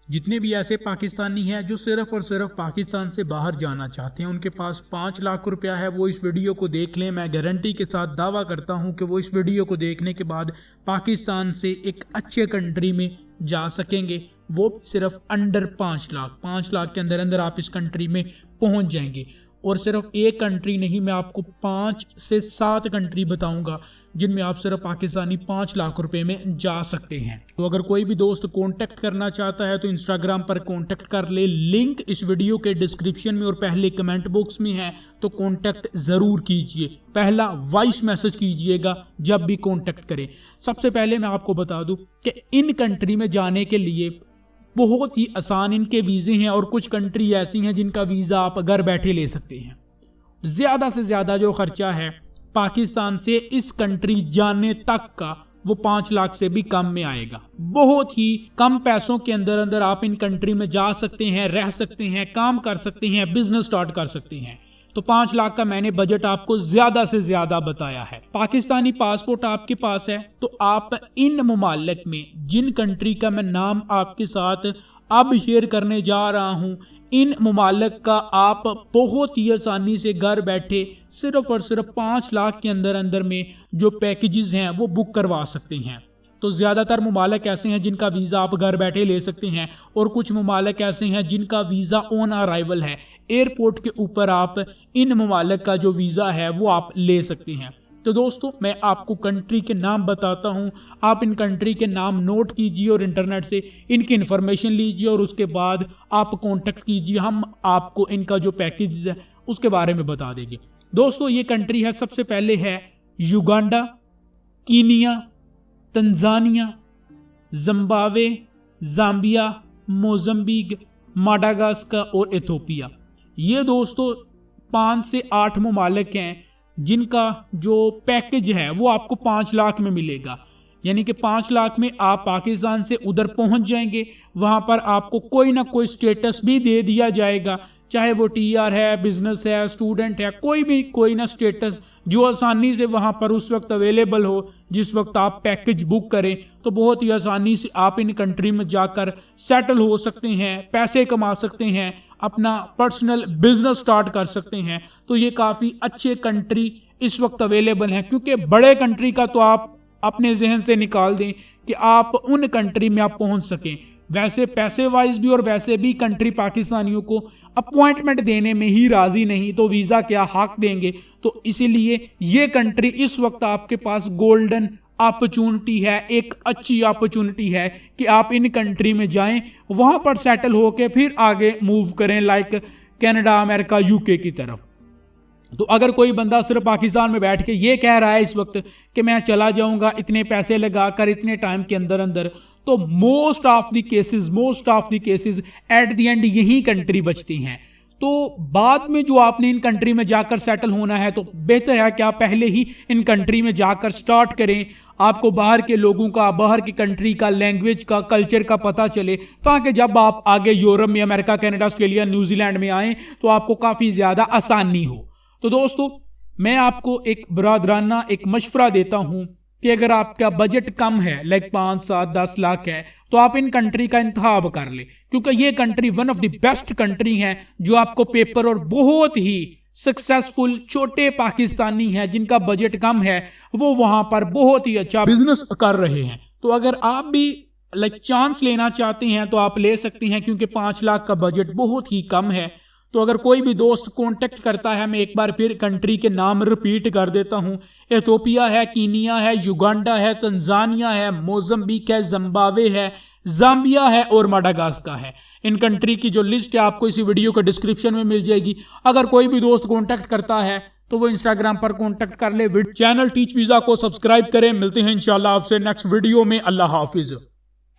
जितने भी ऐसे पाकिस्तानी हैं जो सिर्फ और सिर्फ पाकिस्तान से बाहर जाना चाहते हैं, उनके पास 5 लाख रुपया है, वो इस वीडियो को देख लें। मैं गारंटी के साथ दावा करता हूं कि वो इस वीडियो को देखने के बाद पाकिस्तान से एक अच्छे कंट्री में जा सकेंगे, वो सिर्फ अंडर 5 लाख के अंदर अंदर आप इस कंट्री में पहुंच जाएंगे। और सिर्फ एक कंट्री नहीं, मैं आपको 5 से 7 कंट्री बताऊंगा जिनमें आप सिर्फ पाकिस्तानी 5 लाख रुपए में जा सकते हैं। तो अगर कोई भी दोस्त कांटेक्ट करना चाहता है तो इंस्टाग्राम पर कांटेक्ट कर ले, लिंक इस वीडियो के डिस्क्रिप्शन में और पहले कमेंट बॉक्स में है, तो कांटेक्ट जरूर कीजिए। पहला वॉइस मैसेज कीजिएगा जब भी कांटेक्ट करें। सबसे पहले मैं आपको बता दूं कि इन कंट्री में जाने के लिए बहुत ही आसान इनके वीजे हैं, और कुछ कंट्री ऐसी हैं जिनका वीजा आप घर बैठे ले सकते हैं। ज्यादा से ज्यादा जो खर्चा है पाकिस्तान से इस कंट्री जाने तक का, वो 5 लाख से भी कम में आएगा। बहुत ही कम पैसों के अंदर अंदर आप इन कंट्री में जा सकते हैं, रह सकते हैं, काम कर सकते हैं, बिजनेस स्टार्ट कर सकते हैं। तो 5 लाख का मैंने बजट आपको ज्यादा से ज्यादा बताया है। पाकिस्तानी पासपोर्ट आपके पास है तो आप इन मुमालिक में, जिन कंट्री का मैं नाम आपके साथ अब शेयर करने जा रहा हूं, इन मुमालिक का आप बहुत ही आसानी से घर बैठे सिर्फ और सिर्फ 5 लाख के अंदर अंदर में जो पैकेजेस हैं वो बुक करवा सकते हैं। तो ज़्यादातर मुमालिक ऐसे हैं जिनका वीज़ा आप घर बैठे ले सकते हैं, और कुछ मुमालिक ऐसे हैं जिनका वीज़ा ऑन अराइवल है, एयरपोर्ट के ऊपर आप इन मुमालिक का जो वीज़ा है वो आप ले सकते हैं। तो दोस्तों, मैं आपको कंट्री के नाम बताता हूं, आप इन कंट्री के नाम नोट कीजिए और इंटरनेट से इनकी इन्फॉर्मेशन लीजिए, और उसके बाद आप कांटेक्ट कीजिए। हम आपको इनका जो पैकेज है उसके बारे में बता देंगे। दोस्तों, ये कंट्री है, सबसे पहले है Uganda, Kenya, Tanzania, Zimbabwe, Zambia, Mozambique, Madagascar और इथियोपिया। ये दोस्तों 5 से 8 मुमालिक हैं जिनका जो पैकेज है वो आपको 5 लाख में मिलेगा। यानी कि 5 लाख में आप पाकिस्तान से उधर पहुंच जाएंगे, वहां पर आपको कोई ना कोई स्टेटस भी दे दिया जाएगा, चाहे वो टीआर है, बिजनेस है, स्टूडेंट है, कोई ना स्टेटस जो आसानी से वहां पर उस वक्त अवेलेबल हो जिस वक्त आप पैकेज बुक करें। तो बहुत ही आसानी से आप इन कंट्री में जाकर सेटल हो सकते हैं, पैसे कमा सकते हैं, अपना पर्सनल बिजनेस स्टार्ट कर सकते हैं। तो ये काफ़ी अच्छे कंट्री इस वक्त अवेलेबल हैं, क्योंकि बड़े कंट्री का तो आप अपने जहन से निकाल दें कि आप उन कंट्री में आप पहुंच सकें। वैसे पैसे वाइज भी और वैसे भी कंट्री पाकिस्तानियों को अपॉइंटमेंट देने में ही राजी नहीं, तो वीज़ा क्या हक देंगे। तो इसीलिए ये कंट्री इस वक्त आपके पास गोल्डन अपॉर्चुनिटी है, एक अच्छी अपॉर्चुनिटी है कि आप इन कंट्री में जाएं, वहां पर सेटल होके फिर आगे मूव करें, लाइक कनाडा, अमेरिका, यूके की तरफ। तो अगर कोई बंदा सिर्फ पाकिस्तान में बैठ के ये कह रहा है इस वक्त कि मैं चला जाऊंगा इतने पैसे लगाकर इतने टाइम के अंदर अंदर, तो most of the cases at the end यही कंट्री बचती हैं। तो बाद में जो आपने इन कंट्री में जाकर सेटल होना है, तो बेहतर है कि आप पहले ही इन कंट्री में जाकर स्टार्ट करें। आपको बाहर के लोगों का, बाहर की कंट्री का, लैंग्वेज का, कल्चर का पता चले, ताकि जब आप आगे यूरोप में, अमेरिका, कनाडा, ऑस्ट्रेलिया, न्यूजीलैंड में आएँ तो आपको काफ़ी ज़्यादा आसानी हो। तो दोस्तों, मैं आपको एक बरादराना एक मशवरा देता हूं कि अगर आपका बजट कम है, लाइक 5, 7, 10 लाख है, तो आप इन कंट्री का इंतखाब कर ले, क्योंकि ये country one of the best country है जो आपको पेपर और बहुत ही सक्सेसफुल छोटे पाकिस्तानी हैं जिनका बजट कम है, वो वहां पर बहुत ही अच्छा बिजनेस कर रहे हैं। तो अगर आप भी लाइक चांस लेना चाहते हैं तो आप ले सकते हैं, क्योंकि 5 लाख का बजट बहुत ही कम है। तो अगर कोई भी दोस्त कांटेक्ट करता है, मैं एक बार फिर कंट्री के नाम रिपीट कर देता हूं, इथियोपिया है, कीनिया है, युगांडा है, तंजानिया है, मोजम्बिक है, जिम्बाब्वे है, जाम्बिया है और माडागास्कर है। इन कंट्री की जो लिस्ट है आपको इसी वीडियो के डिस्क्रिप्शन में मिल जाएगी। अगर कोई भी दोस्त कांटेक्ट करता है तो वो इंस्टाग्राम पर कांटेक्ट कर ले। चैनल टीच वीज़ा को सब्सक्राइब करें। मिलते हैं इंशाल्लाह आपसे नेक्स्ट वीडियो में। अल्लाह हाफिज।